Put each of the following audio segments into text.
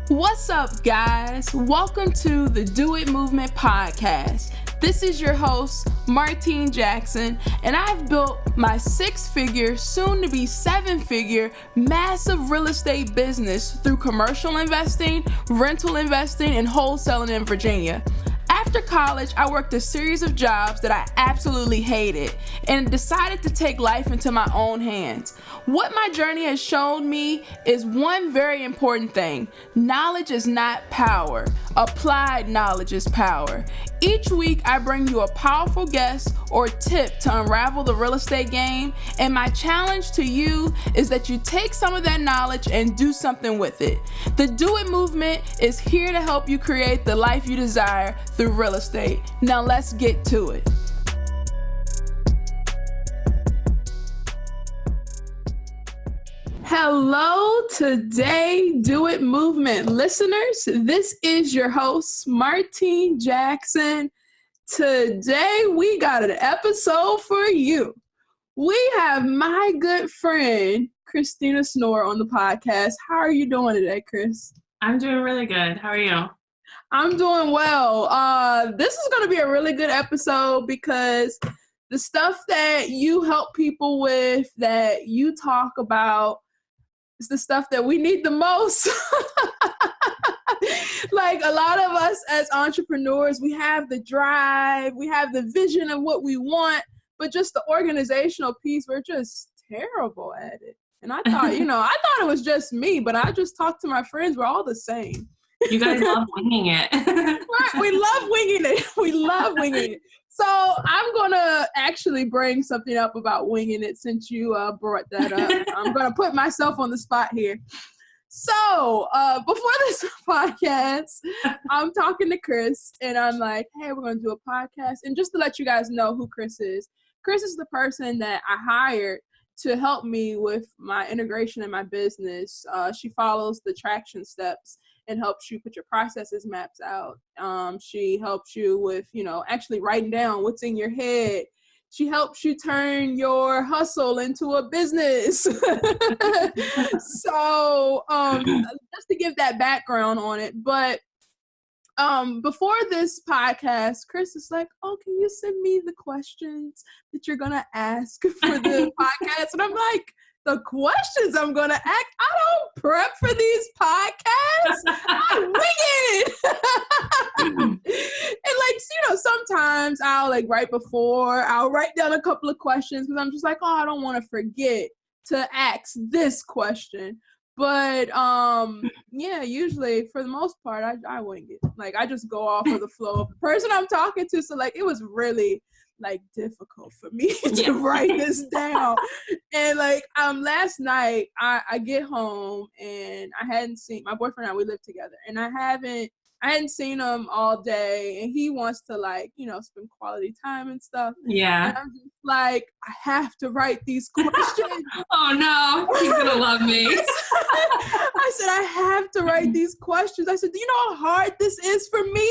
What's up, guys? Welcome to the DoItMovement podcast. This is your host, Martine Jackson, and I've built my 6-figure, soon-to-be 7-figure, massive real estate business through commercial investing, rental investing, and wholesaling in Virginia. After college, I worked a series of jobs that I absolutely hated and decided to take life into my own hands. What my journey has shown me is one very important thing. Knowledge is not power. Applied knowledge is power. Each week, I bring you a powerful guest or tip to unravel the real estate game, and my challenge to you is that you take some of that knowledge and do something with it. The Do It Movement is here to help you create the life you desire through real estate. Now let's get to it. Hello, today Do It Movement listeners. This is your host, Martine Jackson. Today we got an episode for you. We have my good friend, Christina Snure, on the podcast. How are you doing today, Chris? I'm doing really good. How are you? I'm doing well. This is going to be a really good episode because the stuff that you help people with, that you talk about, is the stuff that we need the most. Like a lot of us as entrepreneurs, we have the drive, we have the vision of what we want, but just the organizational piece, we're just terrible at it. And I thought, I thought it was just me, but I just talked to my friends, we're all the same. You guys love winging it. Right, we love winging it. We love winging it. So I'm going to actually bring something up about winging it since you brought that up. I'm going to put myself on the spot here. So before this podcast, I'm talking to Chris, and I'm like, hey, we're going to do a podcast. And just to let you guys know who Chris is the person that I hired to help me with my integration in my business. She follows the traction steps and helps you put your processes maps out. She helps you with, actually writing down what's in your head. She helps you turn your hustle into a business. So just to give that background on it. But before this podcast, Chris is like, oh, can you send me the questions that you're going to ask for the podcast? And I'm like, the questions I'm going to ask? I don't prep for these podcasts. I wing it. And sometimes I'll right before, I'll write down a couple of questions because I'm just like, oh, I don't want to forget to ask this question. But usually for the most part, I wing it. I just go off of the flow of the person I'm talking to. So it was really difficult for me to write this down. And last night I get home and I hadn't seen my boyfriend and I, we live together, and I hadn't seen him all day, and he wants to spend quality time and stuff. Yeah. And I'm just like, I have to write these questions. Oh no, he's gonna love me. I said, I have to write these questions. I said, do you know how hard this is for me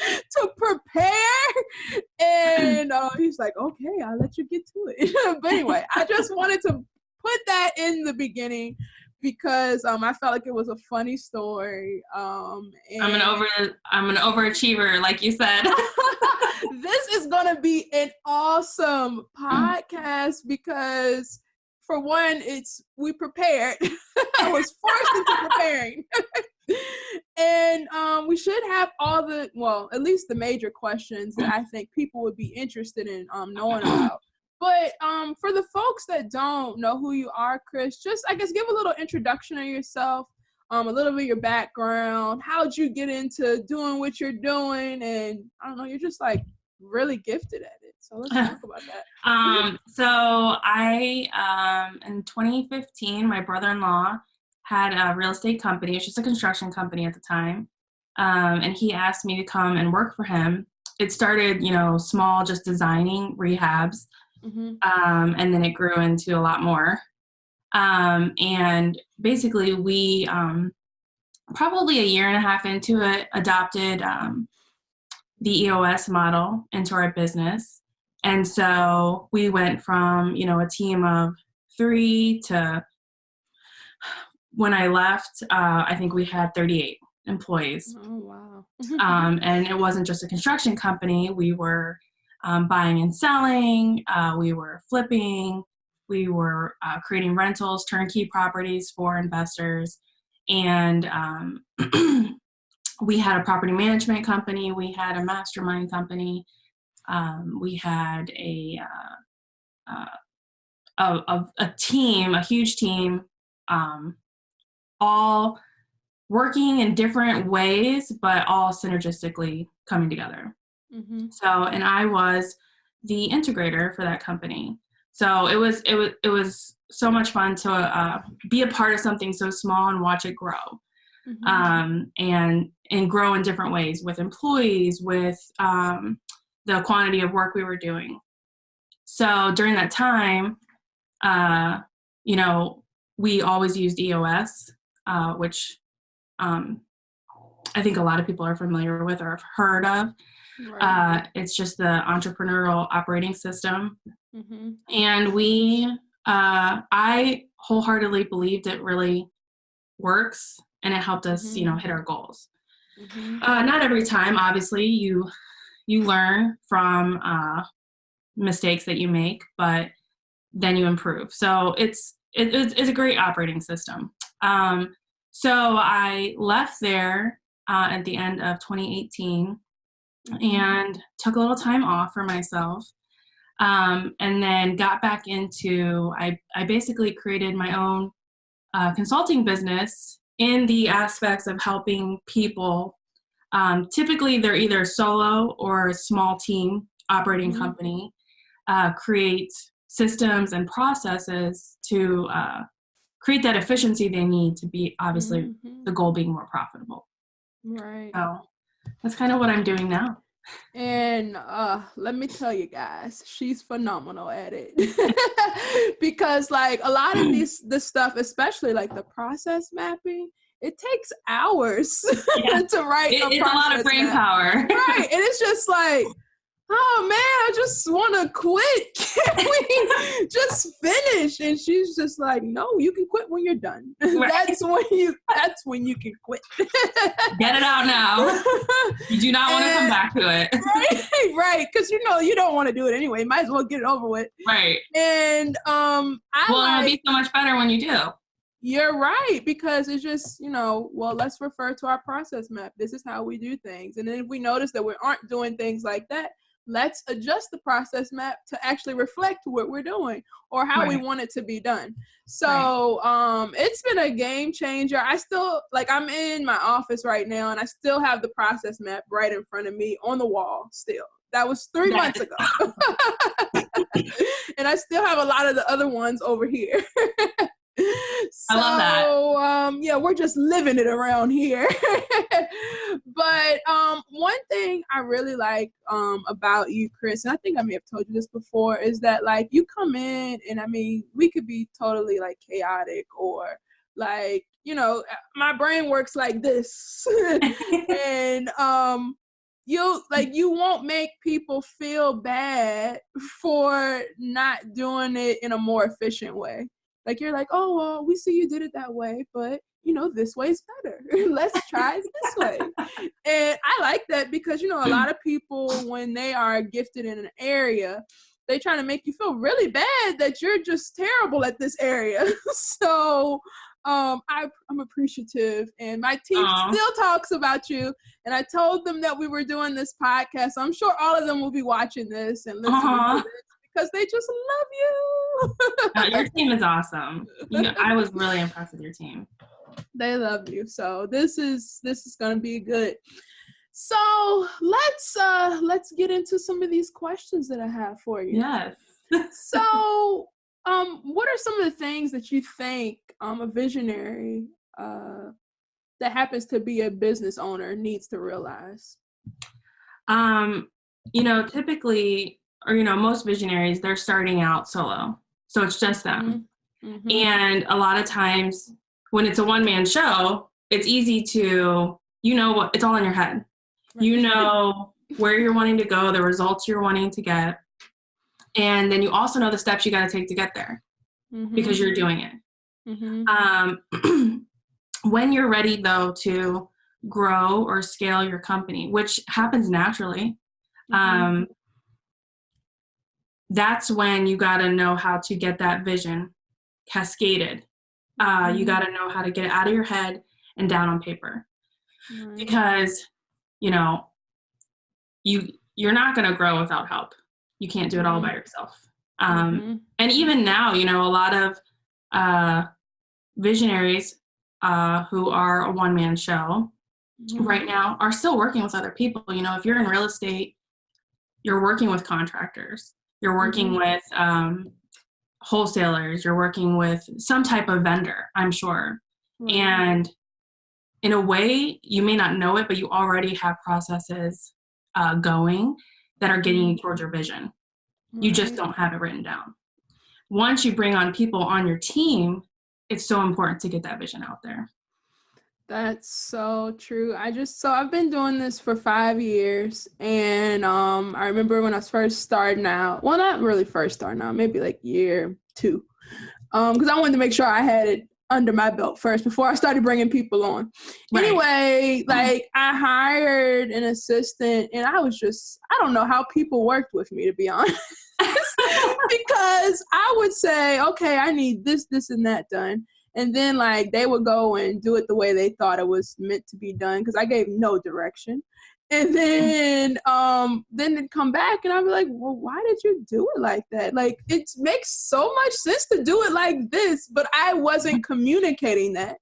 to prepare? And he's like, okay, I'll let you get to it. But anyway, I just wanted to put that in the beginning because I felt like it was a funny story. And I'm an overachiever, like you said. This is gonna be an awesome podcast because, for one, we prepared. I was forced into preparing. And we should have at least the major questions that I think people would be interested in knowing about. But for the folks that don't know who you are, Chris, just, I guess, give a little introduction of yourself, a little bit of your background. How'd you get into doing what you're doing? And I don't know, you're just really gifted at it. So let's talk about that. So I, in 2015, my brother-in-law had a real estate company. It was just a construction company at the time. And he asked me to come and work for him. It started, small, just designing rehabs. Mm-hmm. And then it grew into a lot more. And basically we, probably a year and a half into it, adopted the EOS model into our business. And so we went from, a team of 3 to when I left, I think we had 38 employees. Oh, wow. And it wasn't just a construction company. We were buying and selling. We were flipping. We were creating rentals, turnkey properties for investors. And we had a property management company. We had a mastermind company. We had a team, a huge team, all working in different ways, but all synergistically coming together. Mm-hmm. So, and I was the integrator for that company. So it was so much fun to be a part of something so small and watch it grow, and grow in different ways with employees, with the quantity of work we were doing. So during that time, we always used EOS, which I think a lot of people are familiar with or have heard of. Right. It's just the entrepreneurial operating system. Mm-hmm. And I wholeheartedly believed it really works, and it helped us, hit our goals. Mm-hmm. Not every time, obviously, you learn from mistakes that you make, but then you improve. So it's a great operating system. So I left there at the end of 2018 and took a little time off for myself, and then got back into, I basically created my own consulting business in the aspects of helping people. Typically, they're either solo or a small team operating company, create systems and processes to create that efficiency they need to be, obviously, the goal being more profitable. Right. So that's kind of what I'm doing now. And let me tell you guys, she's phenomenal at it. Because like a lot of this stuff, especially like the process mapping, it takes hours to write. It's a lot of brain power. Right. And it's just like, oh man, I just want to quit. Can we just finish? And she's just like, no, you can quit when you're done. Right. That's when you can quit. Get it out now. You do not want to come back to it. Right. Because you don't want to do it anyway. Might as well get it over with. Right. And it'll be so much better when you do. You're right, because it's just, let's refer to our process map. This is how we do things. And then if we notice that we aren't doing things like that, let's adjust the process map to actually reflect what we're doing or how we want it to be done. So it's been a game changer. I still, I'm in my office right now, and I still have the process map right in front of me on the wall still. That was 3 months ago. And I still have a lot of the other ones over here. I love that. So, we're just living it around here. But one thing I really like about you, Chris, and I think I may have told you this before, is that like you come in and we could be totally like chaotic or like, my brain works like this. And you won't make people feel bad for not doing it in a more efficient way. Like, you're like, oh, well, we see you did it that way, but, this way's better. Let's try it this way. And I like that because, a lot of people, when they are gifted in an area, they try to make you feel really bad that you're just terrible at this area. So I'm appreciative. And my team still talks about you. And I told them that we were doing this podcast. So I'm sure all of them will be watching this and listening to this. Because they just love you. Your team is awesome. I was really impressed with your team. They love you. So this is gonna be good. So let's get into some of these questions that I have for you. Yes. So what are some of the things that you think a visionary that happens to be a business owner needs to realize? Typically, or most visionaries, they're starting out solo, so it's just them. Mm-hmm. And a lot of times when it's a one-man show, it's easy to what it's all in your head. Right. Where you're wanting to go, the results you're wanting to get, and then you also know the steps you got to take to get there, because you're doing it. Mm-hmm. When you're ready, though, to grow or scale your company, which happens naturally, Mm-hmm. that's when you got to know how to get that vision cascaded. You got to know how to get it out of your head and down on paper. Right. Because, you know, you're not going to grow without help. You can't do it all by yourself. And even now, you know, a lot of visionaries who are a one-man show right now are still working with other people. You know, if you're in real estate, you're working with contractors, you're working with wholesalers, you're working with some type of vendor, I'm sure. Right. And in a way, you may not know it, but you already have processes going that are getting you towards your vision. You just don't have it written down. Once you bring on people on your team, it's so important to get that vision out there. That's so true. I've been doing this for 5 years, and I remember when I was first starting out. Well, not really first starting out, maybe like year 2, because I wanted to make sure I had it under my belt first before I started bringing people on. Right. Anyway, like I hired an assistant, and I don't know how people worked with me, to be honest. Because I would say, okay, I need this, and that done. And then like they would go and do it the way they thought it was meant to be done, because I gave no direction. And then they'd come back and I'd be like, well, why did you do it like that? Like, it makes so much sense to do it like this, but I wasn't communicating that.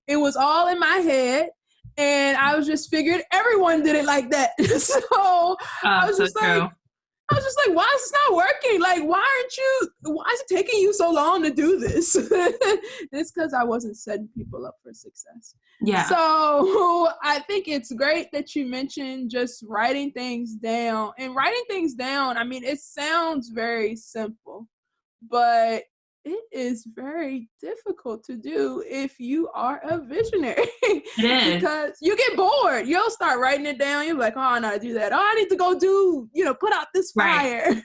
It was all in my head, and I was just figured everyone did it like that. So I was just like, why is this not working? Like, why is it taking you so long to do this? It's because I wasn't setting people up for success. Yeah. So I think it's great that you mentioned just writing things down. And writing things down, I mean, it sounds very simple, but it is very difficult to do if you are a visionary. It is. Because you get bored. You'll start writing it down. You're like, oh, I know how to do that. Oh, I need to go put out this fire.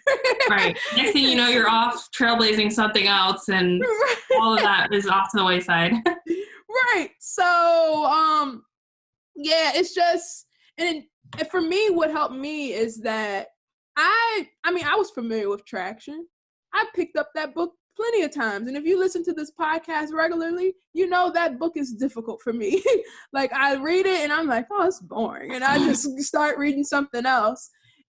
Right. Next thing you know, you're off trailblazing something else, and all of that is off to the wayside. Right. So, yeah, it's just, and for me, what helped me is that I was familiar with Traction. I picked up that book plenty of times. And if you listen to this podcast regularly, you know that book is difficult for me. Like, I read it and I'm like, oh, it's boring. And I just start reading something else.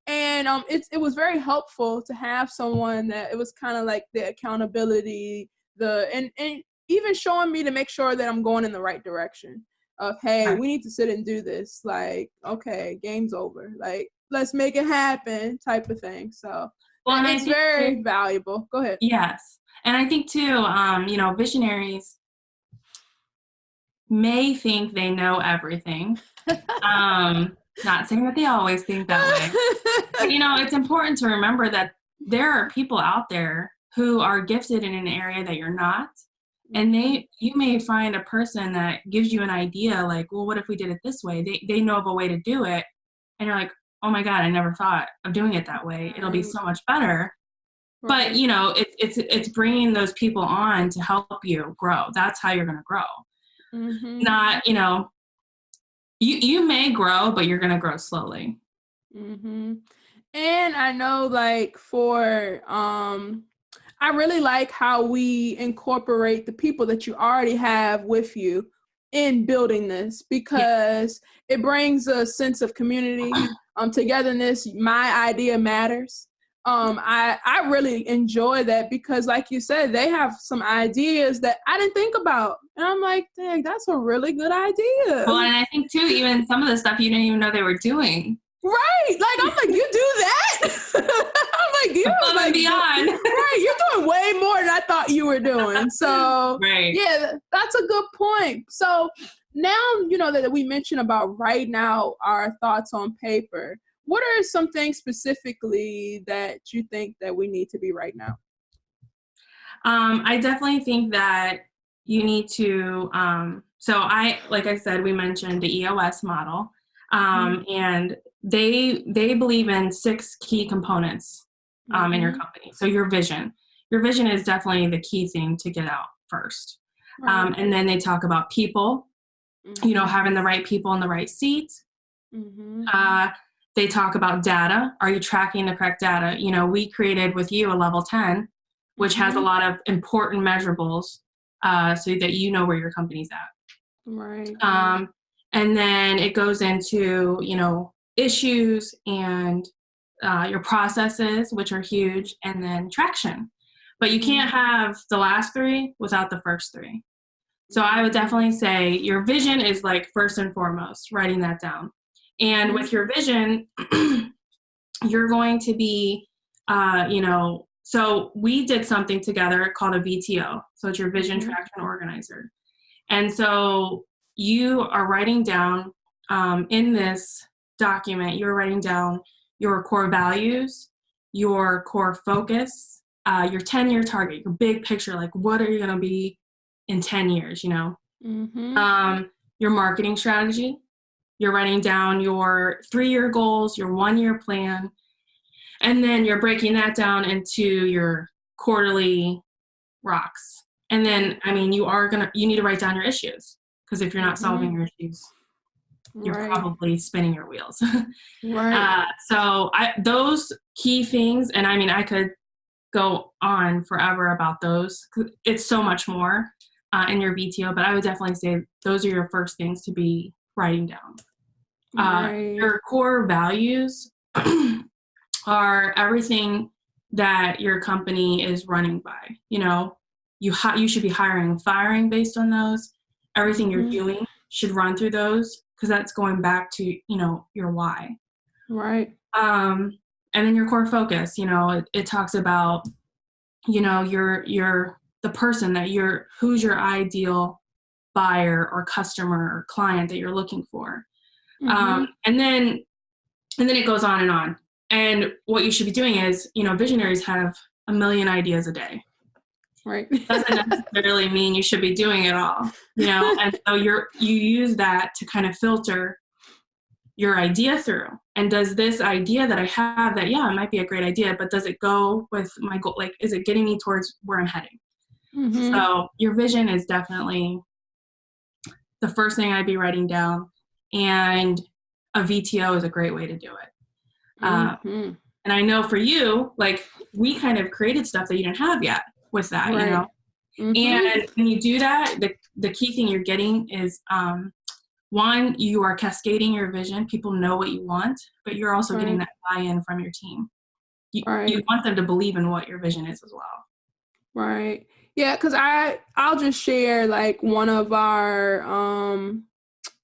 And it was very helpful to have someone that it was kind of like the accountability, and even showing me to make sure that I'm going in the right direction of, hey, we need to sit and do this. Like, okay, game's over. Like, let's make it happen type of thing. So and it's very valuable. Go ahead. Yes. And I think too, visionaries may think they know everything. Not saying that they always think that way. But, it's important to remember that there are people out there who are gifted in an area that you're not. And you may find a person that gives you an idea like, well, what if we did it this way? They know of a way to do it. And you're like, oh my God, I never thought of doing it that way. It'll be so much better. But, it's bringing those people on to help you grow. That's how you're going to grow. Mm-hmm. Not, you may grow, but you're going to grow slowly. Mm-hmm. And I know, like, I really like how we incorporate the people that you already have with you in building this, because it brings a sense of community, togetherness. My idea matters. I really enjoy that, because like you said, they have some ideas that I didn't think about. And I'm like, dang, that's a really good idea. Well, and I think too, even some of the stuff you didn't even know they were doing. Right. Like, I'm like, you do that? I'm like, you're like beyond. Right. You're doing way more than I thought you were doing. So yeah, that's a good point. So now, that we mentioned about writing out our thoughts on paper, what are some things specifically that you think that we need to be writing out? I definitely think that you need to, like I said, we mentioned the EOS model, and they believe in 6 key components in your company. So your vision is definitely the key thing to get out first. Right. And then they talk about people, you know, having the right people in the right seats. They talk about data. Are you tracking the correct data? You know, we created with you a level 10, which has a lot of important measurables so that you know where your company's at. Right. And then it goes into, you know, issues and your processes, which are huge, and then traction. But you can't have the last three without the first three. So I would definitely say your vision is like first and foremost, writing that down. And with your vision, you're going to be, you know, so we did something together called a VTO. So it's your vision traction organizer. And so you are writing down in this document, you're writing down your core values, your core focus, your 10-year target, your big picture, like what are you going to be in 10 years, you know? Your marketing strategy, you're writing down your 3-year goals, your 1-year plan, and then you're breaking that down into your quarterly rocks. And then, I mean, you need to write down your issues, because if you're not solving your issues, you're probably spinning your wheels. So those key things, and I mean, I could go on forever about those. It's so much more in your VTO, but I would definitely say those are your first things to be writing down. Your core values are everything that your company is running by. You know, you should be hiring and firing based on those. Everything you're doing should run through those, because that's going back to, you know, your why. And then your core focus, you know, it talks about, you know, you're the person that who's your ideal buyer or customer or client that you're looking for. And then it goes on and on. And what you should be doing is, you know, visionaries have a million ideas a day. Doesn't necessarily mean you should be doing it all, you know. And so you use that to kind of filter your idea through. And does this idea that I have, that, yeah, it might be a great idea, but does it go with my goal? Like, is it getting me towards where I'm heading? So your vision is definitely the first thing I'd be writing down. And a VTO is a great way to do it. And I know for you, like, we kind of created stuff that you didn't have yet with that, you know. And when you do that, the key thing you're getting is, one, you are cascading your vision. People know what you want, but you're also getting that buy-in from your team. You want them to believe in what your vision is as well. Yeah, because I'll just share, like, one of our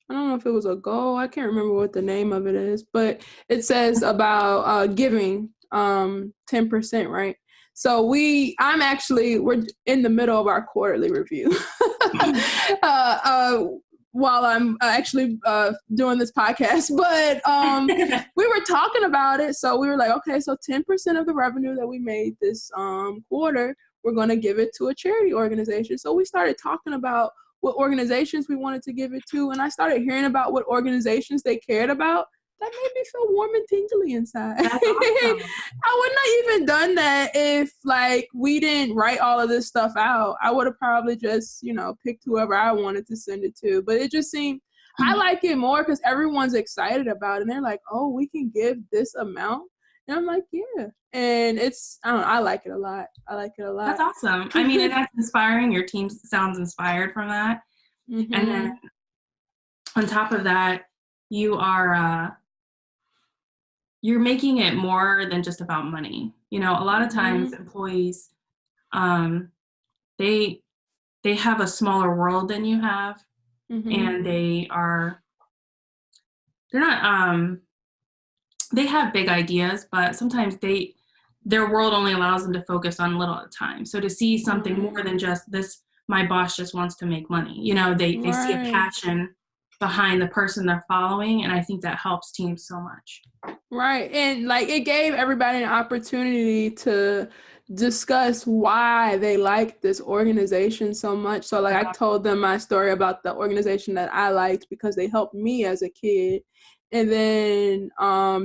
I don't know if it was a goal. I can't remember what the name of it is, but it says about giving 10%, right? So we're in the middle of our quarterly review while I'm actually doing this podcast, but we were talking about it. So we were like, okay, so 10% of the revenue that we made this quarter, we're going to give it to a charity organization. So we started talking about what organizations we wanted to give it to. And I started hearing about what organizations they cared about. That made me feel warm and tingly inside. That's awesome. I wouldn't have even done that if, like, we didn't write all of this stuff out. I would have probably just, you know, picked whoever I wanted to send it to. But it just seemed, I like it more because everyone's excited about it. And they're like, oh, we can give this amount. And I'm like, yeah. And I like it a lot. That's awesome. I mean, and that's inspiring. Your team sounds inspired from that. And then on top of that, you are, you're making it more than just about money. You know, a lot of times employees, they have a smaller world than you have, and they're not, they have big ideas, but sometimes their world only allows them to focus on little at a time. So to see something more than just this, my boss just wants to make money. You know, they see a passion behind the person they're following, and I think that helps teams so much. Right. And, like, it gave everybody an opportunity to discuss why they like this organization so much. So, like, I told them my story about the organization that I liked because they helped me as a kid. And then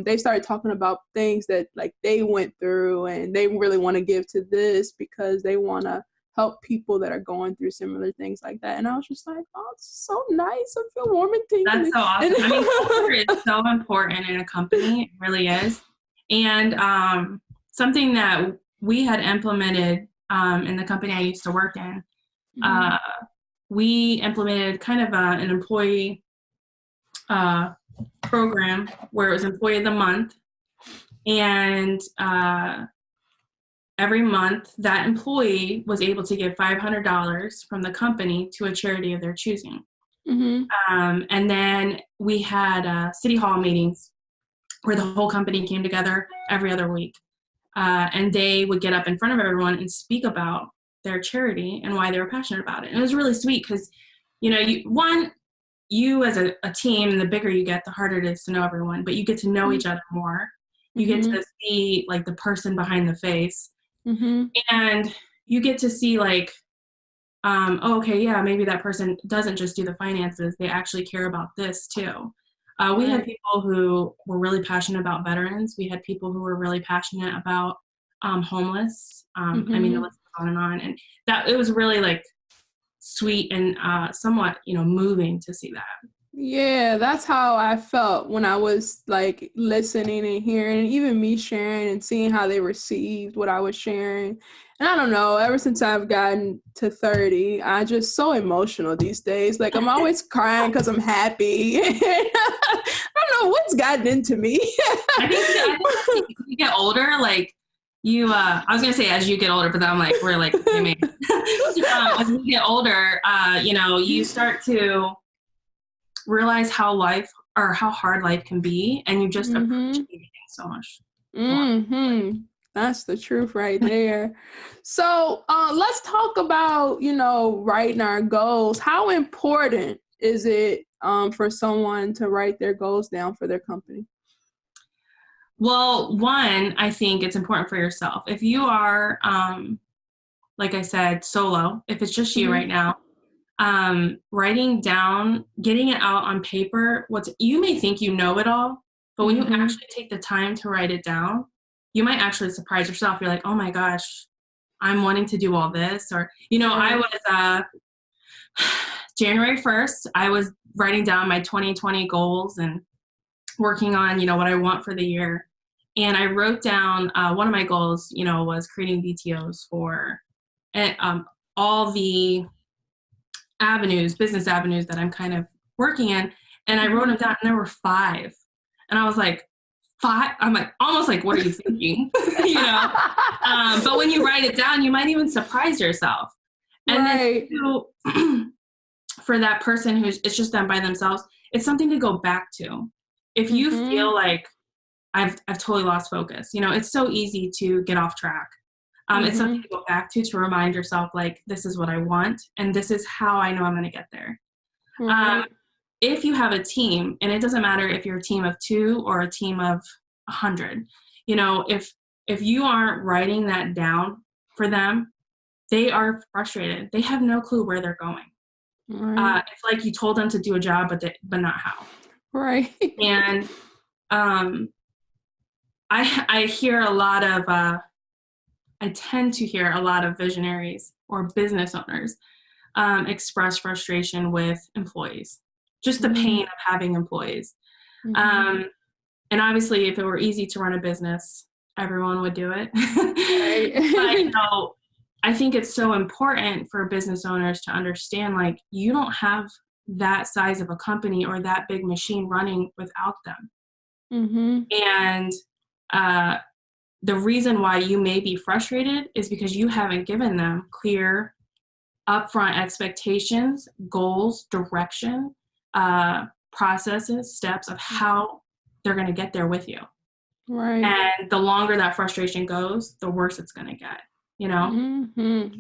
they started talking about things that, like, they went through and they really want to give to this because they want to help people that are going through similar things like that. And I was just like, oh, it's so nice. I feel warm and tingly. That's so awesome. I mean, culture is so important in a company. It really is. And something that we had implemented in the company I used to work in, we implemented kind of an employee program where it was Employee of the Month. And every month, that employee was able to give $500 from the company to a charity of their choosing. And then we had city hall meetings where the whole company came together every other week. And they would get up in front of everyone and speak about their charity and why they were passionate about it. And it was really sweet because, you know, you as a team, and the bigger you get, the harder it is to know everyone, but you get to know each other more. You get to see like the person behind the face. And you get to see like, oh, okay, yeah, maybe that person doesn't just do the finances. They actually care about this too. We had people who were really passionate about veterans. We had people who were really passionate about homeless. I mean, the list goes on. And that it was really like sweet and somewhat, you know, moving to see that. Yeah, that's how I felt when I was like listening and hearing, and even me sharing and seeing how they received what I was sharing. And I don't know, ever since I've gotten to 30, I'm just so emotional these days. Like I'm always crying because I'm happy. I don't know what's gotten into me. I think as you get older, like you, I was going to say as you get older, but then I'm like, we're like, as you get older, you know, you start to realize how hard life can be, and you just appreciate it so much more. That's the truth right there. So let's talk about, you know, writing our goals. How important is it for someone to write their goals down for their company? Well, one, I think it's important for yourself. If you are, like I said, solo, if it's just you right now, writing down, getting it out on paper, you may think you know it all, but when you actually take the time to write it down, you might actually surprise yourself. You're like, oh my gosh, I'm wanting to do all this. Or, you know, I was, January 1st, I was writing down my 2020 goals and working on, you know, what I want for the year. And I wrote down, one of my goals, you know, was creating VTOs for all the business avenues that I'm kind of working in. And I wrote them down, and there were 5. And I was like, 5? I'm like, almost like, what are you thinking? You know? But when you write it down, you might even surprise yourself. And then too, for that person it's just them by themselves, it's something to go back to. If you feel like I've totally lost focus, you know, it's so easy to get off track. It's something to go back to remind yourself, like, this is what I want, and this is how I know I'm going to get there. If you have a team, and it doesn't matter if you're a team of 2 or a team of 100, you know, if you aren't writing that down for them, they are frustrated. They have no clue where they're going. It's like you told them to do a job, but not how. Right. And I hear a lot of I tend to hear a lot of visionaries or business owners express frustration with employees, just the pain of having employees. And obviously, if it were easy to run a business, everyone would do it. But, you know, I think it's so important for business owners to understand, like, you don't have that size of a company or that big machine running without them. And the reason why you may be frustrated is because you haven't given them clear, upfront expectations, goals, direction, processes, steps of how they're going to get there with you. Right. And the longer that frustration goes, the worse it's going to get, you know?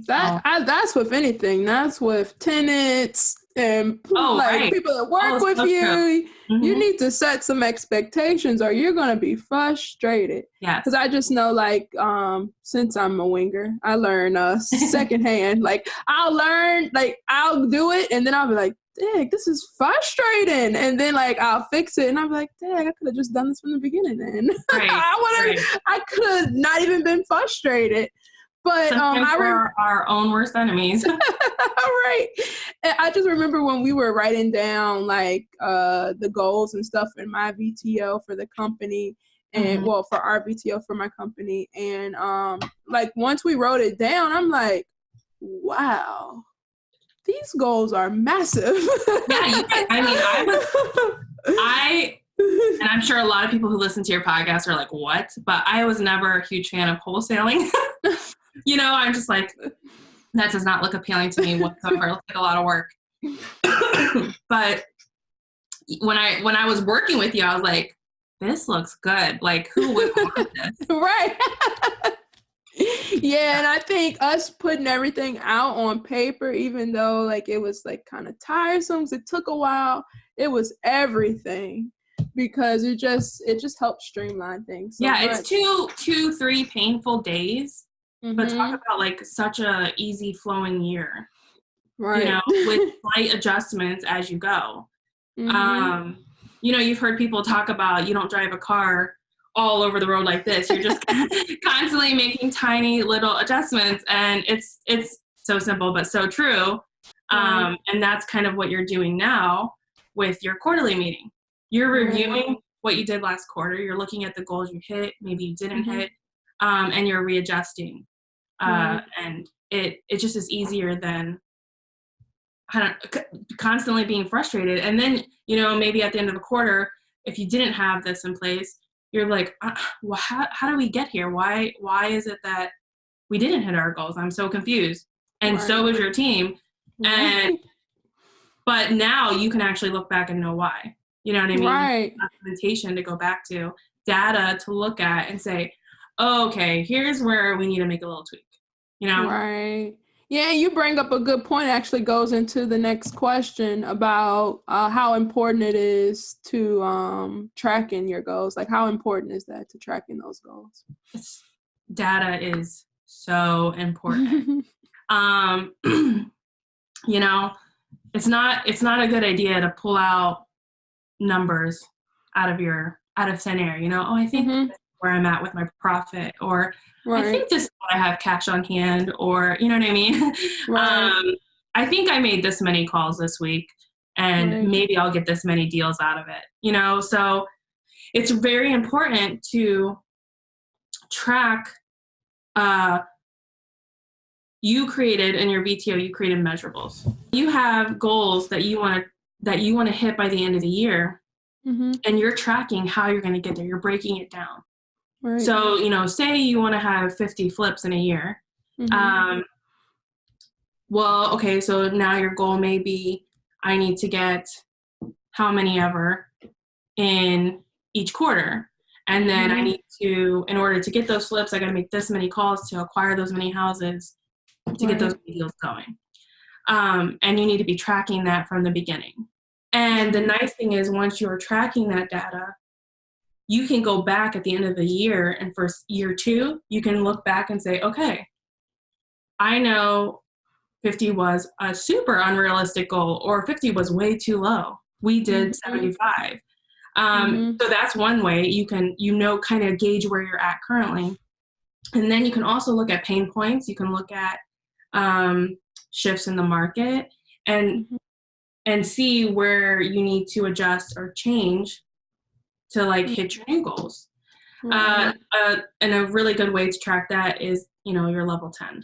That's with anything. That's with tenants and people that work with you. You need to set some expectations or you're going to be frustrated. Yeah. Because I just know, like, since I'm a winger, I learn secondhand. Like, I'll do it, and then I'll be like, dang, this is frustrating. And then, like, I'll fix it, and I'll be like, dang, I could have just done this from the beginning then. Right. I could have not even been frustrated. But sometimes we're our own worst enemies. Right. And I just remember when we were writing down like the goals and stuff in my VTO for the company, and well, for our VTO for my company, and like once we wrote it down, I'm like, wow, these goals are massive. Yeah, and I'm sure a lot of people who listen to your podcast are like, what? But I was never a huge fan of wholesaling. I'm just like, that does not look appealing to me whatsoever. It looks like a lot of work. But when I was working with you, I was like, this looks good. Like, who would want this? Right. Yeah, and I think us putting everything out on paper, even though like it was like kind of tiresome, 'cause it took a while, it was everything, because it just helped streamline things. So it's 2-3 painful days, but talk about like such a easy flowing year, right? With slight adjustments as you go. You've heard people talk about, you don't drive a car all over the road like this. You're just constantly making tiny little adjustments, and it's so simple but so true. And that's kind of what you're doing now with your quarterly meeting. You're reviewing what you did last quarter. You're looking at the goals you hit, maybe you didn't hit, and you're readjusting. And it just is easier than constantly being frustrated. And then, maybe at the end of the quarter, if you didn't have this in place, you're like, well, how do we get here? Why is it that we didn't hit our goals? I'm so confused. And so is your team. But now you can actually look back and know why. You know what I mean? Right. Documentation to go back to, data to look at and say, oh, okay, here's where we need to make a little tweak. Right. Yeah, you bring up a good point. It actually goes into the next question about how important it is to tracking your goals. Like, how important is that to tracking those goals? Data is so important. It's not a good idea to pull out numbers out of thin air. Oh, I think this is where I'm at with my profit, or I think this is what I have cash on hand, or you know what I mean? I think I made this many calls this week, and maybe I'll get this many deals out of it. So it's very important to track. You created in your VTO, you created measurables. You have goals that you want to hit by the end of the year, and you're tracking how you're going to get there. You're breaking it down. Right. So, say you want to have 50 flips in a year. Well, okay, so now your goal may be, I need to get how many ever in each quarter. And then I need to, in order to get those flips, I got to make this many calls to acquire those many houses to get those deals going. And you need to be tracking that from the beginning. And the nice thing is, once you're tracking that data, you can go back at the end of the year, and for year 2, you can look back and say, okay, I know 50 was a super unrealistic goal, or 50 was way too low. We did 75. So that's one way you can, kind of gauge where you're at currently. And then you can also look at pain points. You can look at shifts in the market and see where you need to adjust or change to like hit your new goals. And a really good way to track that is, your level 10.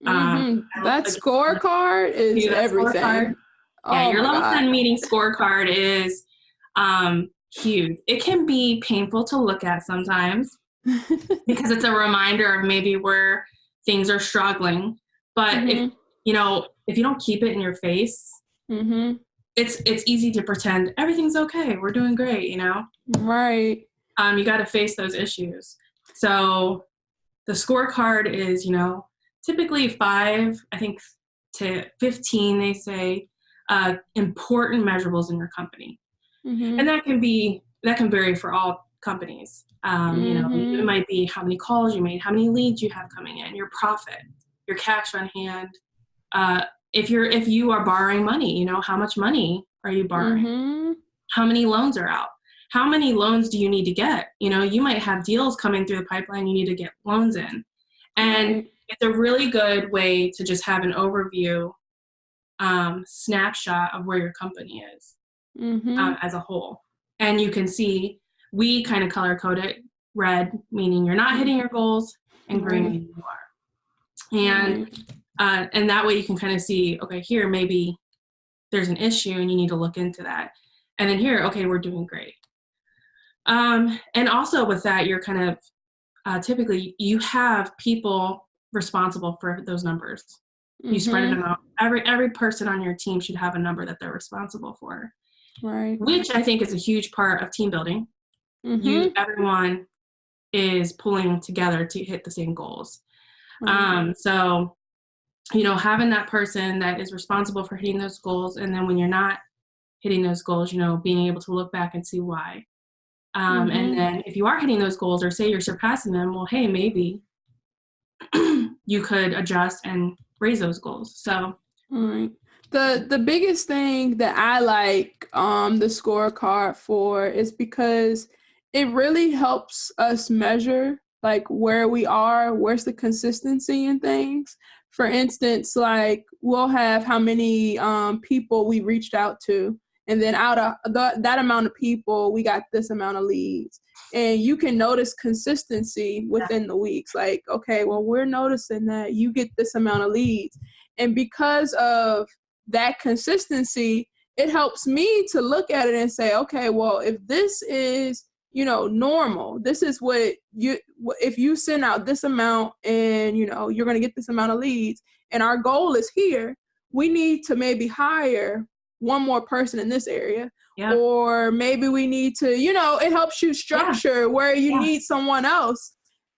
That scorecard is everything. Scorecard. Yeah, your level 10 meeting scorecard is huge. It can be painful to look at sometimes because it's a reminder of maybe where things are struggling. But if you don't keep it in your face, it's easy to pretend everything's okay. We're doing great, Right. You got to face those issues. So the scorecard is, typically 5, I think, to 15, they say, important measurables in your company. And that can vary for all companies. It might be how many calls you made, how many leads you have coming in, your profit, your cash on hand. If you are borrowing money, how much money are you borrowing? How many loans are out? How many loans do you need to get? You might have deals coming through the pipeline you need to get loans in. And it's a really good way to just have an overview snapshot of where your company is as a whole. And you can see, we kind of color code it: red meaning you're not hitting your goals, and green meaning you are. And that way you can kind of see, okay, here maybe there's an issue and you need to look into that. And then here, okay, we're doing great. And also with that, you're kind of typically you have people responsible for those numbers. You spread them out. Every person on your team should have a number that they're responsible for. Right. Which I think is a huge part of team building. Everyone is pulling together to hit the same goals. So, having that person that is responsible for hitting those goals, and then when you're not hitting those goals, being able to look back and see why. And then if you are hitting those goals, or say you're surpassing them, well, hey, maybe you could adjust and raise those goals. So, the biggest thing that I like the scorecard for is because it really helps us measure like where we are, where's the consistency in things. For instance, like we'll have how many people we reached out to, and then out of that amount of people, we got this amount of leads. And you can notice consistency within the weeks. Like, okay, well, we're noticing that you get this amount of leads. And because of that consistency, it helps me to look at it and say, okay, well, if this is, normal, this is if you send out this amount and, you're going to get this amount of leads, and our goal is here, we need to maybe hire one more person in this area. Yeah. Or maybe we need to, it helps you structure where you need someone else.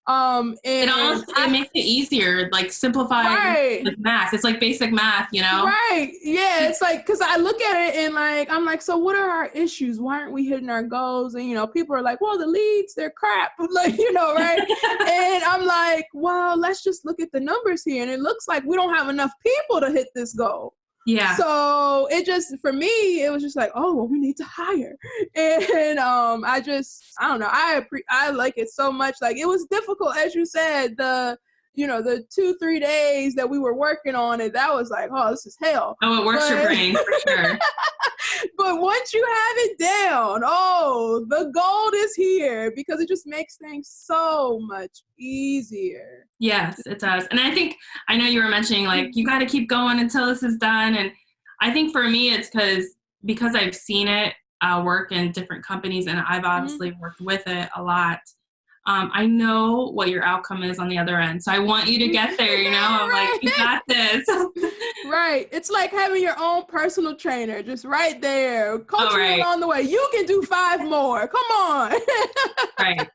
And it makes it easier, like simplifying like math. It's like basic math, Right. Yeah. It's like, cause I look at it and like, I'm like, so what are our issues? Why aren't we hitting our goals? And, people are like, well, the leads, they're crap. Like, right. And I'm like, well, let's just look at the numbers here. And it looks like we don't have enough people to hit this goal. Yeah. So it just, for me, it was just like, oh, well, we need to hire. And I don't know. I like it so much. Like, it was difficult, as you said, the 2-3 days that we were working on it, that was like, oh, this is hell. Oh, it works your brain for sure. But once you have it down, the gold is here, because it just makes things so much easier. Yes, it does. And I know you were mentioning, like, you got to keep going until this is done. And I think for me, it's because I've seen it work in different companies, and I've obviously worked with it a lot. I know what your outcome is on the other end. So I want you to get there, I'm like, you got this. Right. It's like having your own personal trainer just right there, coaching you along the way. You can do 5 more. Come on. Right.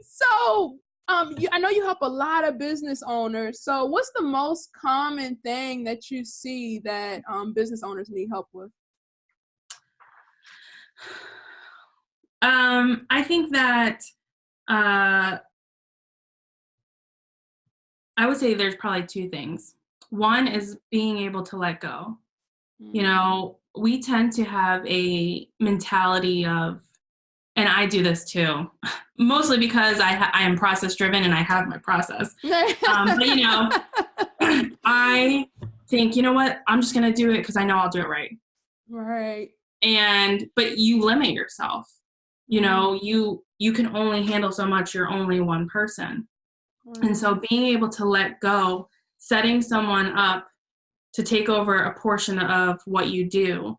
So I know you help a lot of business owners. So what's the most common thing that you see that business owners need help with? I think that I would say there's probably 2 things. One is being able to let go. We tend to have a mentality of, and I do this too, mostly because I am process driven and I have my process. But I think, you know what, I'm just going to do it because I know I'll do it right. Right. But you limit yourself. You can only handle so much. You're only one person. And so being able to let go, setting someone up to take over a portion of what you do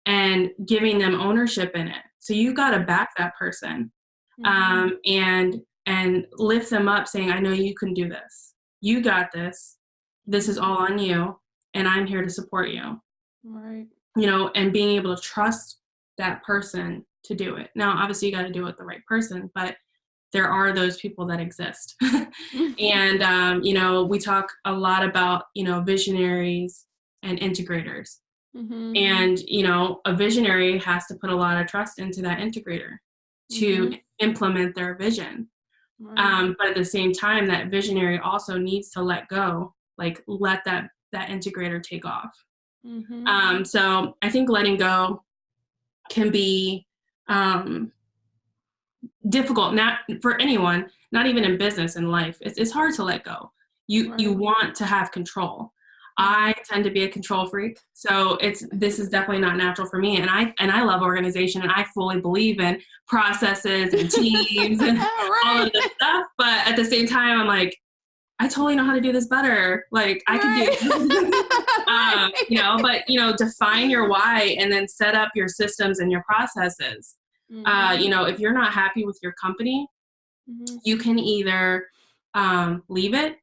and giving them ownership in it. So you got to back that person and lift them up, saying, I know you can do this. You got this. This is all on you. And I'm here to support you. Right. And being able to trust that person to do it. Now, obviously you got to do it with the right person, but there are those people that exist. And, we talk a lot about, visionaries and integrators. And, a visionary has to put a lot of trust into that integrator to implement their vision. Right. But at the same time, that visionary also needs to let go, like let that integrator take off. So I think letting go can be difficult, not for anyone, not even in business, in life. It's hard to let go. You want to have control. I tend to be a control freak, so this is definitely not natural for me. And I love organization, and I fully believe in processes and teams and all of this stuff. But at the same time, I'm like, I totally know how to do this better. Like I can do, but define your why and then set up your systems and your processes. If you're not happy with your company, you can either leave it,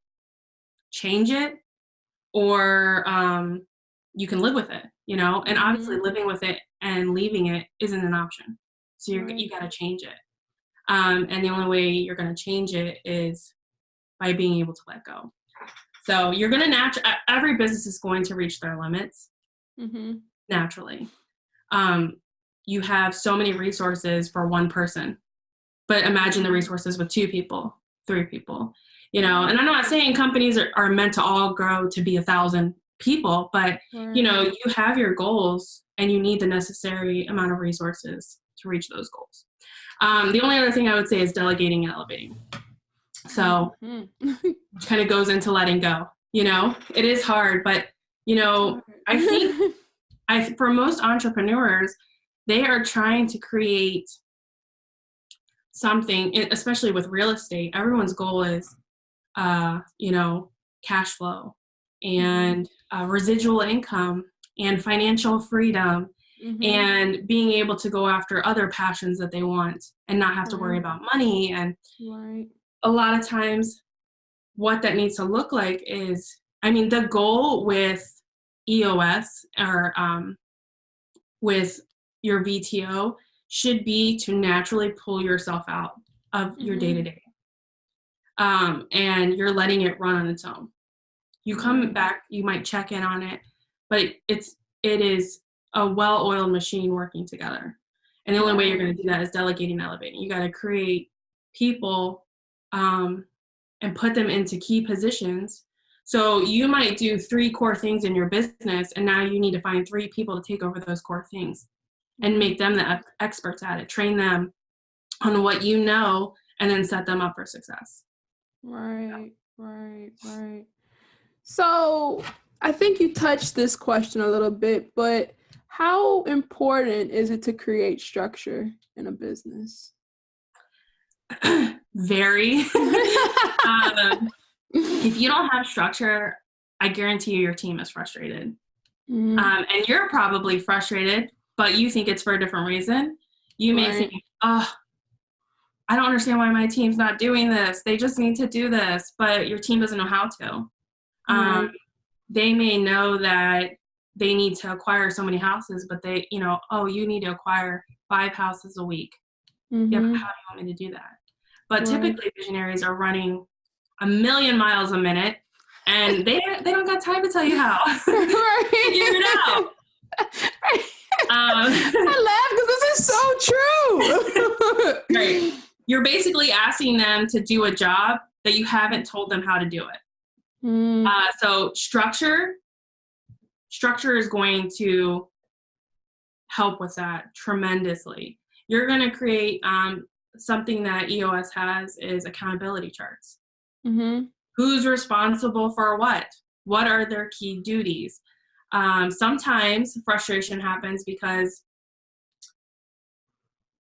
change it, or you can live with it, and obviously living with it and leaving it isn't an option. So you got to change it. And the only way you're going to change it is by being able to let go. So you're going to every business is going to reach their limits naturally. You have so many resources for one person, but imagine the resources with 2 people, 3 people. And I'm not saying companies are meant to all grow to be 1,000 people, but, you have your goals and you need the necessary amount of resources to reach those goals. The only other thing I would say is delegating and elevating. So it kind of goes into letting go. It is hard, but, I think for most entrepreneurs, they are trying to create something, especially with real estate. Everyone's goal is cash flow and residual income and financial freedom and being able to go after other passions that they want and not have to worry about money. And a lot of times what that needs to look like is, the goal with EOS or with your VTO should be to naturally pull yourself out of your day-to-day. And you're letting it run on its own. You come back, you might check in on it, but it is a well-oiled machine working together. And the only way you're going to do that is delegating and elevating. You got to create people and put them into key positions. So you might do 3 core things in your business, and now you need to find 3 people to take over those core things and make them the experts at it, train them on what and then set them up for success. Right. So I think you touched this question a little bit, but how important is it to create structure in a business? Very. If you don't have structure, I guarantee you your team is frustrated. And you're probably frustrated, but you think it's for a different reason. You may think, I don't understand why my team's not doing this. They just need to do this, but your team doesn't know how to. They may know that they need to acquire so many houses, but they, you need to acquire 5 houses a week. Yeah, but how do you want me to do that? But typically visionaries are running 1,000,000 miles a minute, and they don't got time to tell you how. Figure it out. I laugh because this is so true. Right. You're basically asking them to do a job that you haven't told them how to do it. So structure is going to help with that tremendously. You're going to create something that EOS has is accountability charts. Who's responsible for what? What are their key duties? Sometimes frustration happens because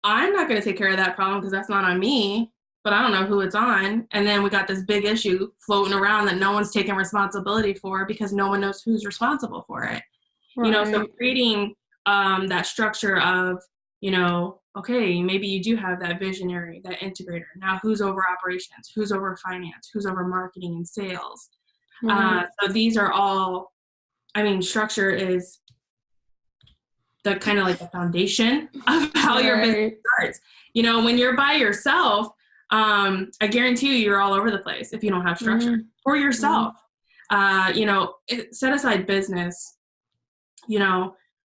I'm not going to take care of that problem because that's not on me, but I don't know who it's on. And then we got this big issue floating around that no one's taking responsibility for because no one knows who's responsible for it. So creating that structure of, okay, maybe you do have that visionary, that integrator. Now who's over operations? Who's over finance? Who's over marketing and sales? So these are all, structure is the kind of like the foundation of how your business starts. When you're by yourself, I guarantee you're all over the place if you don't have structure for yourself. Set aside business.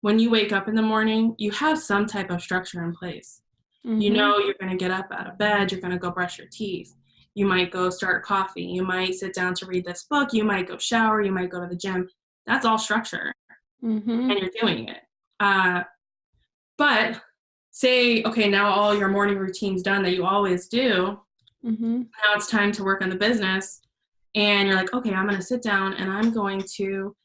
When you wake up in the morning, you have some type of structure in place. You're going to get up out of bed. You're going to go brush your teeth. You might go start coffee. You might sit down to read this book. You might go shower. You might go to the gym. That's all structure. And you're doing it. But say, okay, now all your morning routine's done that you always do. Now it's time to work on the business. and you're like, okay, I'm going to sit down and I'm going to,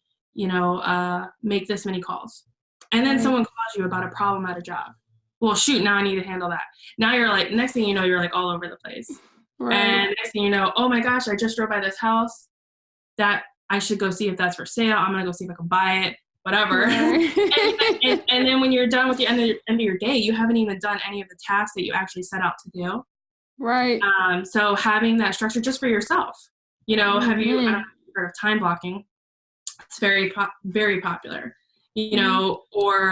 make this many calls. And then someone calls you about a problem at a job. Well, shoot, now I need to handle that. Now you're like, next thing you know, you're like all over the place. Right. And next thing you know, oh my gosh, I just drove by this house that I should go see if that's for sale. I'm going to go see if I can buy it, whatever. Right. and then when you're done with the end of your day, you haven't even done any of the tasks that you actually set out to do. Right. So having that structure just for yourself, have you, I don't know if you've heard of time blocking? It's very, very popular, or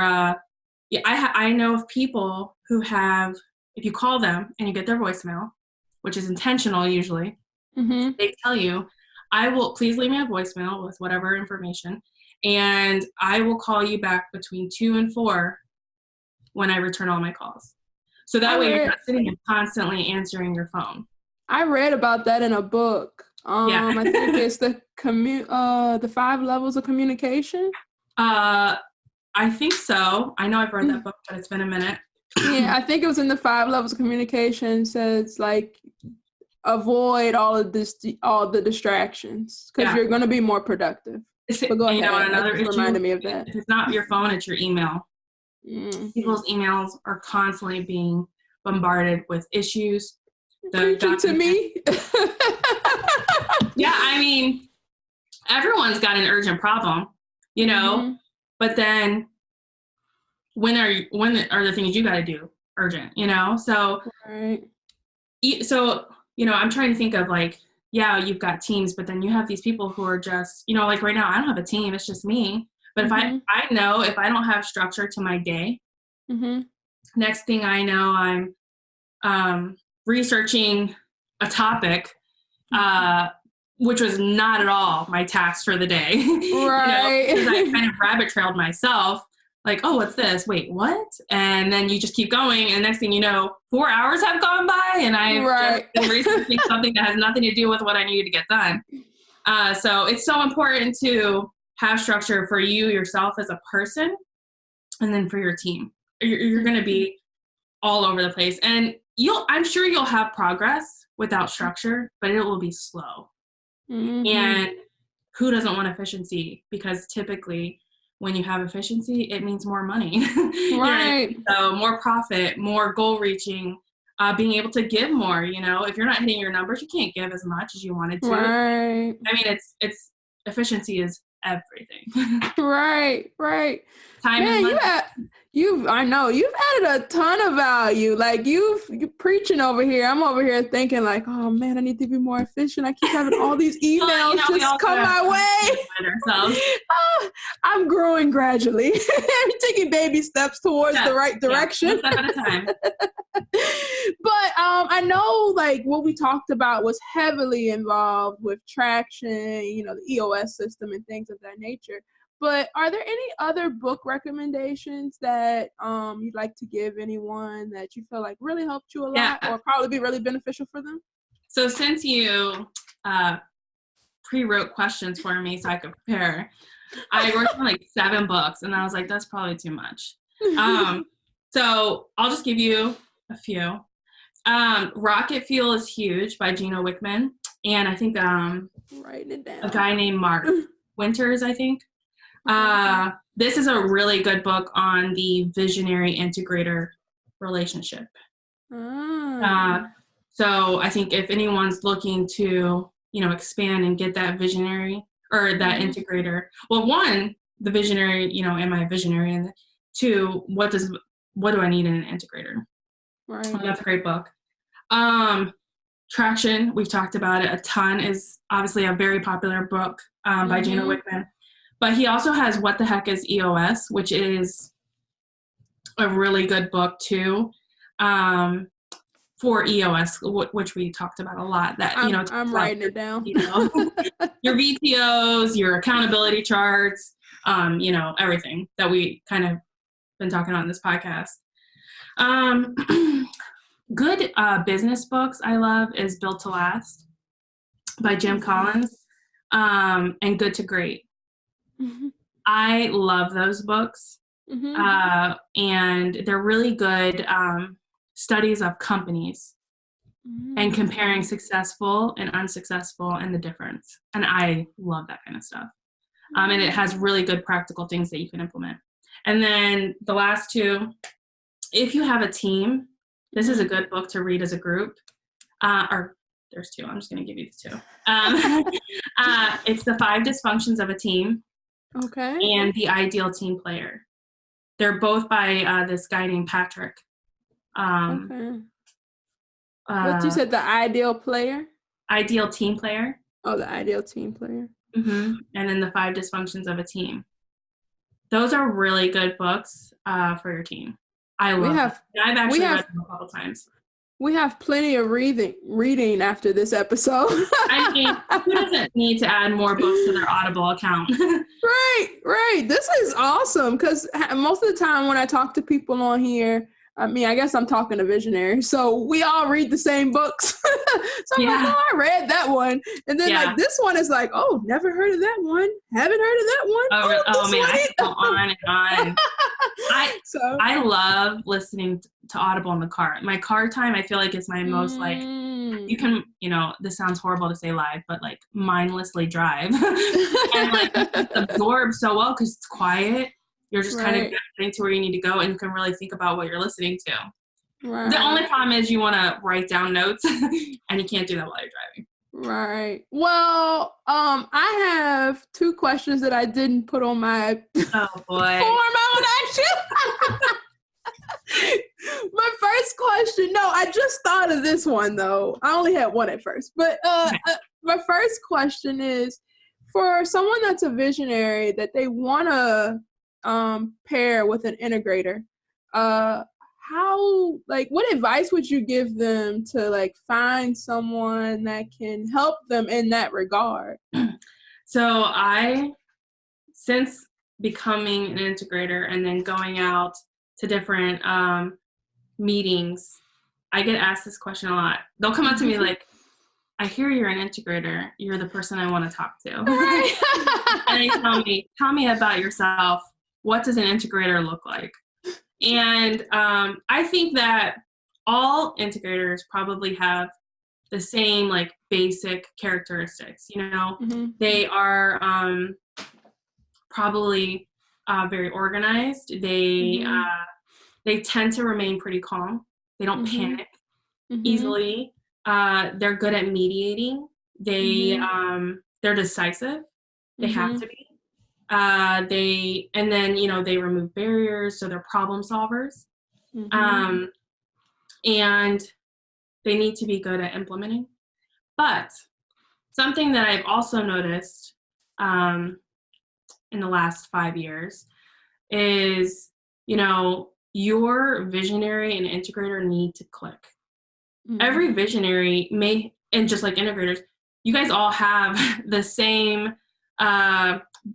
I know of people who have, if you call them and you get their voicemail, which is intentional usually, they tell you, please leave me a voicemail with whatever information, and I will call you back between 2 and 4 when I return all my calls. So that way you're not sitting and constantly answering your phone. I read about that in a book. I think it's the 5 levels of communication. I think so. I know I've read that book, but it's been a minute. Yeah, I think it was in the 5 levels of communication. Says like avoid all the distractions because you're going to be more productive. But go ahead. Another issue reminded me of that. If it's not your phone, it's your email. People's emails are constantly being bombarded with issues. Preaching to me. Yeah, I mean, everyone's got an urgent problem, but then when are the things you got to do urgent, So, right. So, I'm trying to think of like, you've got teams, but then you have these people who are just, like right now, I don't have a team. It's just me. But if I know if I don't have structure to my day, next thing I know, I'm researching a topic, which was not at all my task for the day. Right. Because I kind of rabbit trailed myself. Like, oh, what's this? Wait, what? And then you just keep going. And next thing you know, 4 hours have gone by and I've just been researching something that has nothing to do with what I needed to get done. So it's so important to have structure for you, yourself as a person, and then for your team. You're going to be all over the place. And I'm sure you'll have progress without structure, but it will be slow. And who doesn't want efficiency? Because typically when you have efficiency, it means more money. Right. So more profit, more goal reaching, being able to give more, if you're not hitting your numbers, you can't give as much as you wanted to. Right. I mean, it's efficiency is everything. Right. Time is money. I know you've added a ton of value. Like you're preaching over here. I'm over here thinking like, oh man, I need to be more efficient. I keep having all these emails just come my way. I'm growing gradually. I'm taking baby steps towards the right direction. One step at a time. But I know like what we talked about was heavily involved with traction, the EOS system and things of that nature. But are there any other book recommendations that you'd like to give anyone that you feel like really helped you a lot or probably be really beneficial for them? So since you pre-wrote questions for me so I could prepare, I worked on like 7 books and I was like, that's probably too much. So I'll just give you a few. Rocket Fuel is Huge by Gino Wickman. And I think writing it down. A guy named Mark Winters, I think. This is a really good book on the visionary integrator relationship. So I think if anyone's looking to, expand and get that visionary or that integrator, well, 1, the visionary, am I a visionary? And 2, what do I need in an integrator? Right. Well, that's a great book. Traction, we've talked about it a ton, is obviously a very popular book by Gino Wickman. But he also has What the Heck is EOS, which is a really good book too, for EOS, which we talked about a lot. That I'm writing it down. Your VTOs, your accountability charts, everything that we kind of been talking about in this podcast. Good business books I love is Built to Last by Jim Collins, and Good to Great. I love those books, and they're really good studies of companies and comparing successful and unsuccessful and the difference. And I love that kind of stuff. And it has really good practical things that you can implement. And then the last two, if you have a team, this is a good book to read as a group. Or there's two. I'm just going to give you the two. It's The 5 Dysfunctions of a Team. Okay. And The Ideal Team Player. They're both by this guy named Patrick. Okay. What you said, The Ideal Player? Ideal Team Player. Oh, The Ideal Team Player. Mm-hmm. And then The 5 Dysfunctions of a Team. Those are really good books for your team. I love them. I've actually read them a couple times. We have plenty of reading after this episode. I mean, who doesn't need to add more books to their Audible account? Right. This is awesome because most of the time when I talk to people on here, I mean, I guess I'm talking to visionaries, so we all read the same books. So I'm like, oh, I read that one. And then like this one is like, oh, never heard of that one. Haven't heard of that one. Oh man, I can go on and on. I love listening to Audible in the car. My car time, I feel like is my most like, you can, this sounds horrible to say live, but like mindlessly drive and like absorb so well because it's quiet. You're just kind of getting to where you need to go and you can really think about what you're listening to. Right. The only problem is you want to write down notes and you can't do that while you're driving. Right. Well, I have 2 questions that I didn't put on my form I would ask you. My first question, I just thought of this one though. I only had one at first, but my first question is for someone that's a visionary that they want to pair with an integrator, what advice would you give them to like find someone that can help them in that regard? So since becoming an integrator and then going out to different meetings, I get asked this question a lot. They'll come up to me like, I hear you're an integrator. You're the person I want to talk to. And they tell me about yourself. What does an integrator look like? And I think that all integrators probably have the same like basic characteristics. They are probably very organized. They tend to remain pretty calm. They don't panic easily. They're good at mediating. They're decisive. They have to be. They remove barriers, so they're problem solvers. And they need to be good at implementing. But something that I've also noticed in the last 5 years is, your visionary and integrator need to click. Every visionary and just like integrators, you guys all have the same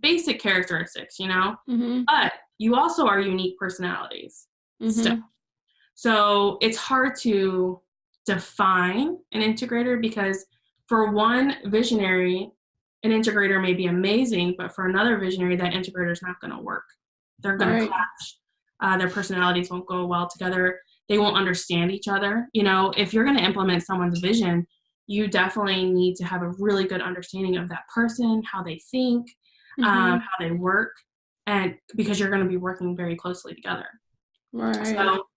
basic characteristics, but you also are unique personalities still. So it's hard to define an integrator because for one visionary, an integrator may be amazing, but for another visionary, that integrator is not going to work. They're going to clash. Their personalities won't go well together. They won't understand each other. If you're going to implement someone's vision, you definitely need to have a really good understanding of that person, how they think, how they work, and because you're going to be working very closely together. Right. So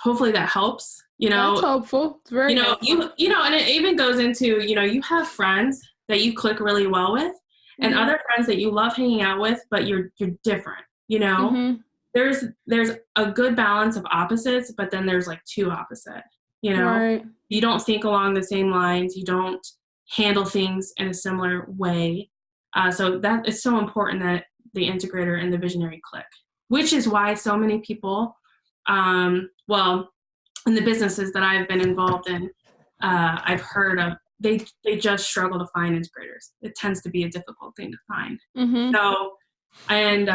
hopefully that helps. That's helpful. It's very helpful. And it even goes into, you have friends that you click really well with, and other friends that you love hanging out with, but you're different. There's a good balance of opposites, but then there's like two opposite. You don't think along the same lines. You don't handle things in a similar way. So that it's so important that the integrator and the visionary click, which is why so many people, in the businesses that I've been involved in, I've heard of, they just struggle to find integrators. It tends to be a difficult thing to find. So, and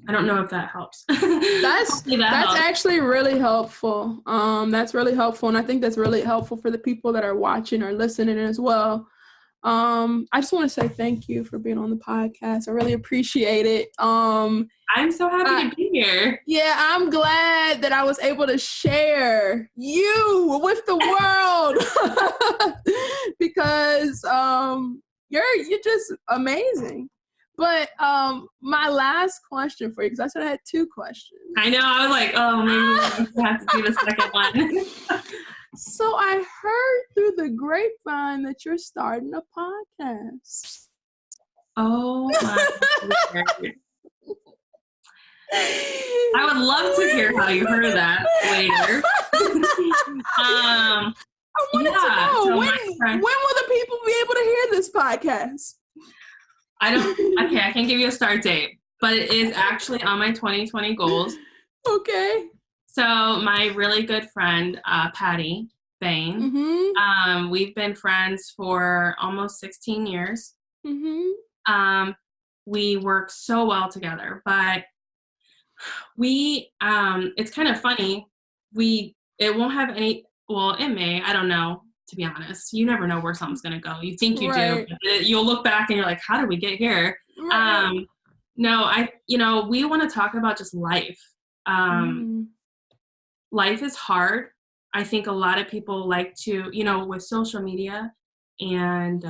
I don't know if that helps. That's actually really helpful. That's really helpful. And I think that's really helpful for the people that are watching or listening as well. I just want to say thank you for being on the podcast. I really appreciate it. I'm so happy to be here. Yeah, I'm glad that I was able to share you with the world because you're just amazing. But my last question for you, because I said I had 2 questions. I know. I was like, oh, maybe we have to do the second one. So I heard through the grapevine that you're starting a podcast. Oh my God. I would love to hear how you heard that later. I wanted to know, so when will the people be able to hear this podcast? I can't give you a start date, but it is actually on my 2020 goals. Okay. So my really good friend, Patty Bain, we've been friends for almost 16 years. We work so well together, but it's kind of funny. It won't have any, well, it may, I don't know, to be honest. You never know where something's going to go. You think you do, but you'll look back and you're like, how did we get here? Right. No, we want to talk about just life. Life is hard. I think a lot of people like to, with social media and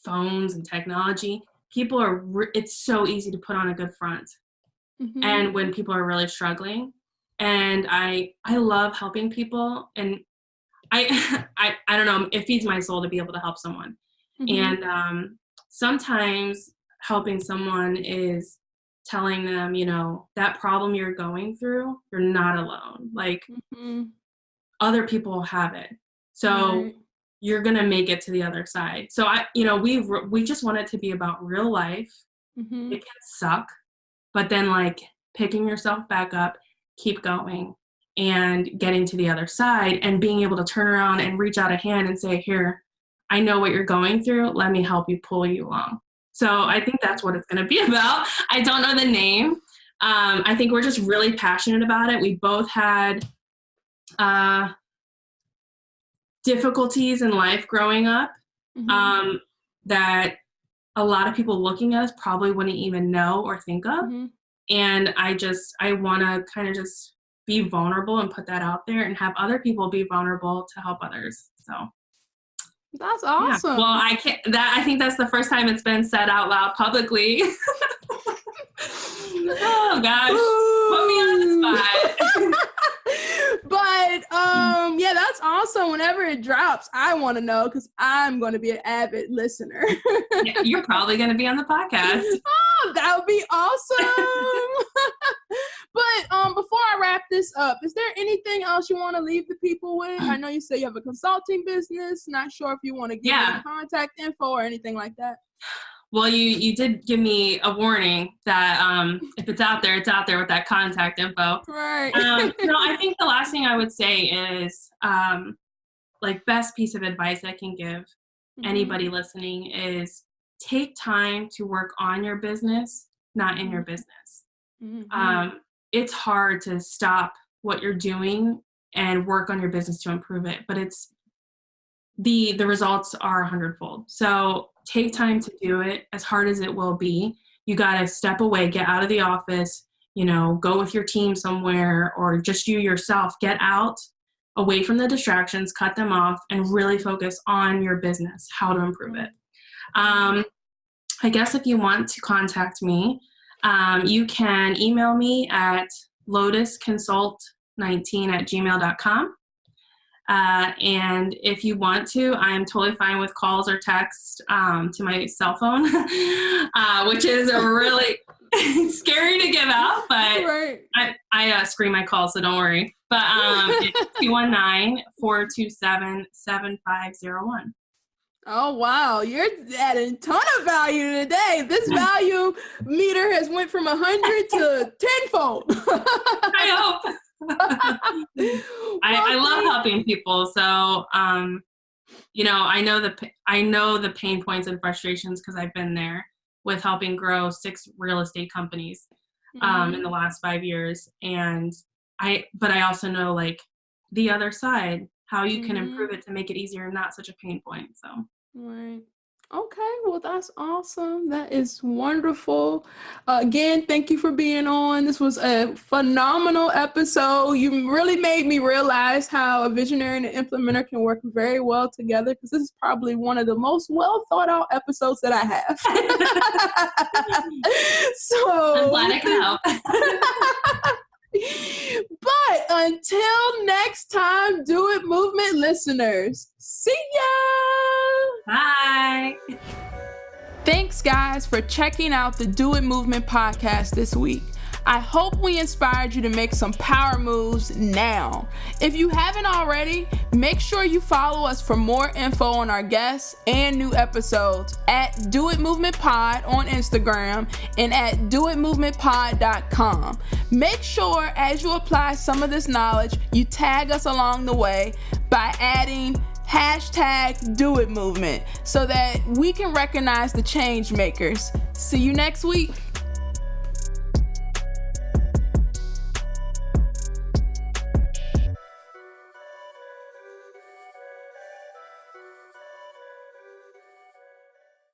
phones and technology, it's so easy to put on a good front. And when people are really struggling, and I love helping people, and I don't know, it feeds my soul to be able to help someone. And sometimes helping someone is telling them, that problem you're going through, you're not alone. Like other people have it. So you're going to make it to the other side. So we just want it to be about real life. It can suck, but then like picking yourself back up, keep going and getting to the other side and being able to turn around and reach out a hand and say, here, I know what you're going through. Let me help you pull you along. So I think that's what it's going to be about. I don't know the name. I think we're just really passionate about it. We both had difficulties in life growing up that a lot of people looking at us probably wouldn't even know or think of. And I want to kind of just be vulnerable and put that out there and have other people be vulnerable to help others. So that's awesome. Yeah. Well, I think that's the first time it's been said out loud publicly. Oh gosh. Put me on the spot. But yeah, that's awesome. Whenever it drops, I want to know because I'm going to be an avid listener. Yeah, you're probably going to be on the podcast. Oh, that would be awesome. But before I wrap this up, is there anything else you want to leave the people with? I know you say you have a consulting business. Not sure if you want to give them contact info or anything like that. Well, you did give me a warning that if it's out there with that contact info. Right. No, I think the last thing I would say is like best piece of advice I can give anybody listening is take time to work on your business, not in your business. It's hard to stop what you're doing and work on your business to improve it, but it's the results are 100-fold. So take time to do it, as hard as it will be. You got to step away, get out of the office, go with your team somewhere or just you yourself, get out away from the distractions, cut them off, and really focus on your business, how to improve it. I guess if you want to contact me, you can email me at lotusconsult19@gmail.com. And if you want to, I'm totally fine with calls or text to my cell phone, which is really scary to give out, but I screen my calls, so don't worry. But it's 219-427-7501. Oh, wow. You're adding a ton of value today. This value meter has went from 100 to tenfold. I hope. I love helping people. So, I know the pain points and frustrations because I've been there with helping grow 6 real estate companies in the last 5 years. But I also know like the other side, how you can improve it to make it easier and not such a pain point. So. Right. Okay, well, that's awesome. That is wonderful. Again, thank you for being on. This was a phenomenal episode. You really made me realize how a visionary and an implementer can work very well together, because this is probably one of the most well thought out episodes that I have. So I'm glad I can help. But until next time, Do It Movement listeners, see ya! Bye! Thanks, guys, for checking out the Do It Movement podcast this week. I hope we inspired you to make some power moves now. If you haven't already, make sure you follow us for more info on our guests and new episodes at DoItMovement Pod on Instagram and at DoItMovementPod.com. Make sure as you apply some of this knowledge, you tag us along the way by adding #DoItMovement so that we can recognize the change makers. See you next week.